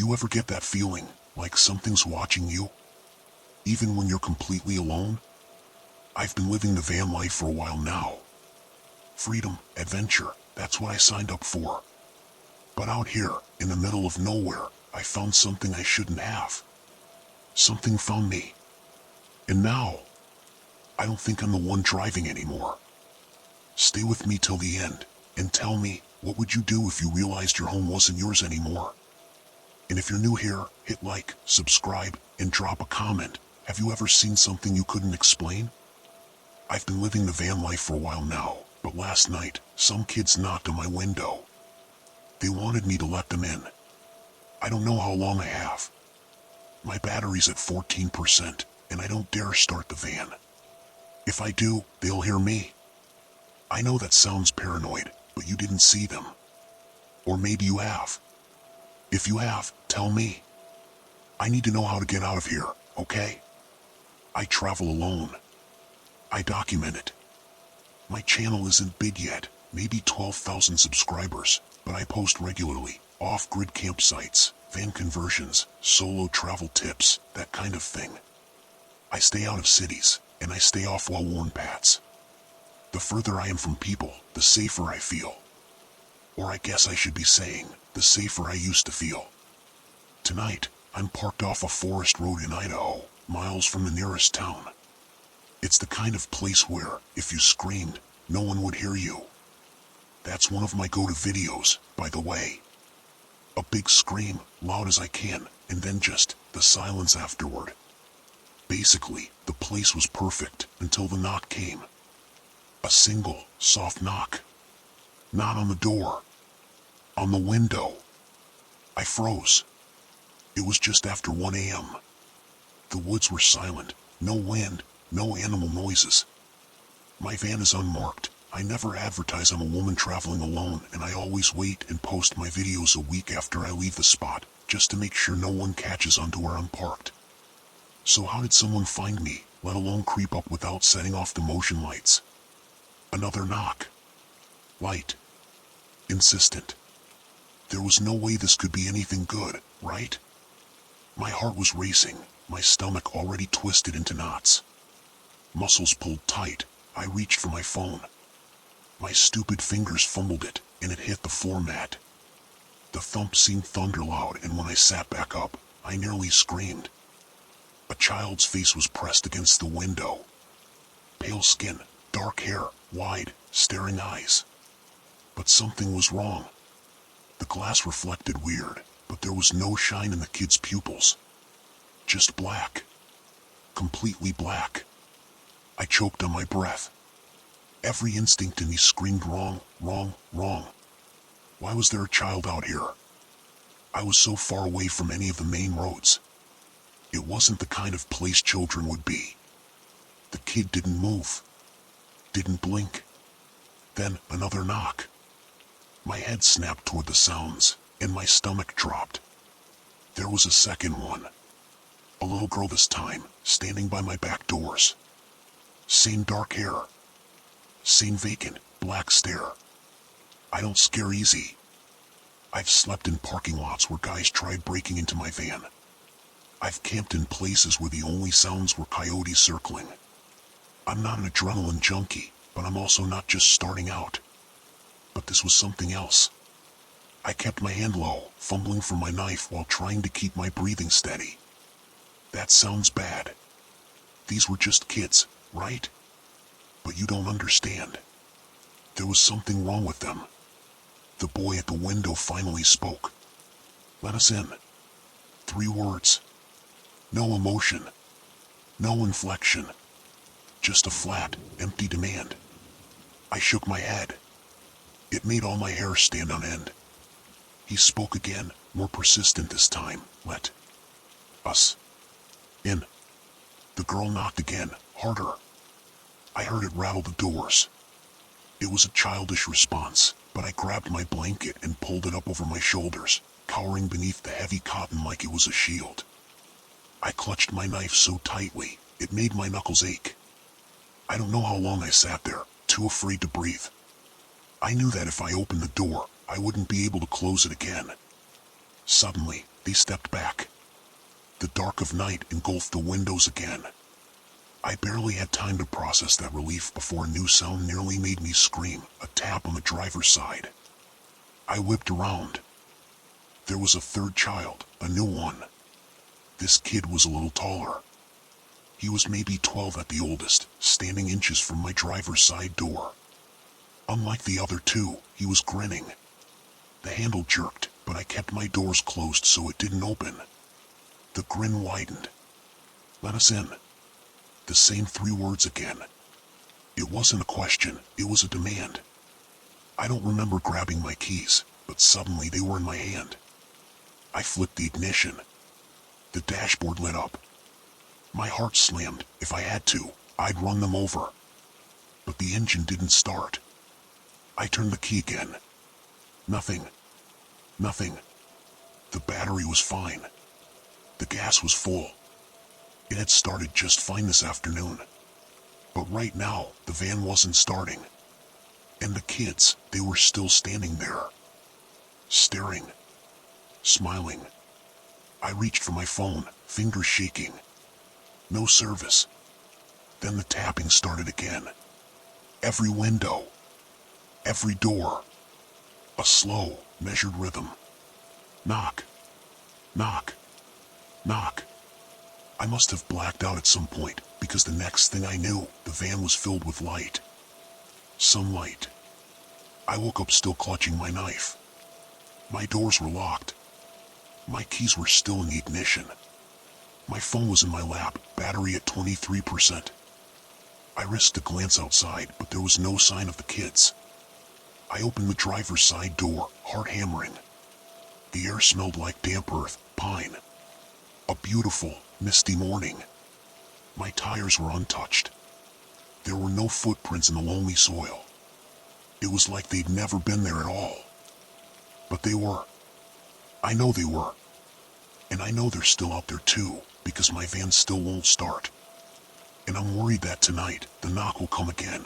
You ever get that feeling, like something's watching you? Even when you're completely alone? I've been living the van life for a while now. Freedom, adventure, that's what I signed up for. But out here, in the middle of nowhere, I found something I shouldn't have. Something found me. And now, I don't think I'm the one driving anymore. Stay with me till the end, and tell me, what would you do if you realized your home wasn't yours anymore? And if you're new here, hit like, subscribe, and drop a comment. Have you ever seen something you couldn't explain? I've been living the van life for a while now, but last night, some kids knocked on my window. They wanted me to let them in. I don't know how long I have. My battery's at 14%, and I don't dare start the van. If I do, they'll hear me. I know that sounds paranoid, but you didn't see them. Or maybe you have. If you have, tell me. I need to know how to get out of here, okay? I travel alone. I document it. My channel isn't big yet, maybe 12,000 subscribers, but I post regularly, off-grid campsites, van conversions, solo travel tips, that kind of thing. I stay out of cities, and I stay off well-worn paths. The further I am from people, the safer I feel. Or I guess I should be saying, the safer I used to feel. Tonight, I'm parked off a forest road in Idaho, miles from the nearest town. It's the kind of place where, if you screamed, no one would hear you. That's one of my go-to videos, by the way. A big scream, loud as I can, and then just the silence afterward. Basically, the place was perfect until the knock came. A single, soft knock. Not on the door. On the window. I froze. It was just after 1 a.m. The woods were silent, no wind, no animal noises. My van is unmarked. I never advertise I'm a woman traveling alone, and I always wait and post my videos a week after I leave the spot, just to make sure no one catches on to where I'm parked. So how did someone find me, let alone creep up without setting off the motion lights? Another knock. Light. Insistent. There was no way this could be anything good, right? My heart was racing, my stomach already twisted into knots. Muscles pulled tight. I reached for my phone. My stupid fingers fumbled it, and it hit the floor mat. The thump seemed thunder loud, and when I sat back up, I nearly screamed. A child's face was pressed against the window. Pale skin, dark hair, wide, staring eyes. But something was wrong. The glass reflected weird, but there was no shine in the kid's pupils. Just black. Completely black. I choked on my breath. Every instinct in me screamed wrong, wrong, wrong. Why was there a child out here? I was so far away from any of the main roads. It wasn't the kind of place children would be. The kid didn't move. Didn't blink. Then another knock. My head snapped toward the sounds, and my stomach dropped. There was a second one. A little girl this time, standing by my back doors. Same dark hair. Same vacant, black stare. I don't scare easy. I've slept in parking lots where guys tried breaking into my van. I've camped in places where the only sounds were coyotes circling. I'm not an adrenaline junkie, but I'm also not just starting out. But this was something else. I kept my hand low, fumbling for my knife while trying to keep my breathing steady. That sounds bad. These were just kids, right? But you don't understand. There was something wrong with them. The boy at the window finally spoke. Let us in. 3 words. No emotion. No inflection. Just a flat, empty demand. I shook my head. It made all my hair stand on end. He spoke again, more persistent this time. Let us in. The girl knocked again, harder. I heard it rattle the doors. It was a childish response, but I grabbed my blanket and pulled it up over my shoulders, cowering beneath the heavy cotton like it was a shield. I clutched my knife so tightly, it made my knuckles ache. I don't know how long I sat there, too afraid to breathe. I knew that if I opened the door, I wouldn't be able to close it again. Suddenly, They stepped back. The dark of night engulfed the windows again. I barely had time to process that relief before a new sound nearly made me scream, a tap on the driver's side. I whipped around. There was a third child, a new one. This kid was a little taller. He was maybe 12 at the oldest, standing inches from my driver's side door. Unlike the other two, he was grinning. The handle jerked, but I kept my doors closed so it didn't open. The grin widened. "Let us in." The same 3 words again. It wasn't a question, it was a demand. I don't remember grabbing my keys, but suddenly they were in my hand. I flicked the ignition. The dashboard lit up. My heart slammed. If I had to, I'd run them over. But the engine didn't start. I turned the key again. Nothing. Nothing. The battery was fine. The gas was full. It had started just fine this afternoon. But right now, the van wasn't starting. And the kids, they were still standing there. Staring. Smiling. I reached for my phone, fingers shaking. No service. Then the tapping started again. Every window. Every door. A slow, measured rhythm. Knock. Knock. Knock. I must have blacked out at some point, because the next thing I knew, the van was filled with light. Sunlight. I woke up still clutching my knife. My doors were locked. My keys were still in the ignition. My phone was in my lap, battery at 23%. I risked a glance outside, but there was no sign of the kids. I opened the driver's side door, heart hammering. The air smelled like damp earth, pine. A beautiful, misty morning. My tires were untouched. There were no footprints in the lonely soil. It was like they'd never been there at all. But they were. I know they were. And I know they're still out there too, because my van still won't start. And I'm worried that tonight, the knock will come again.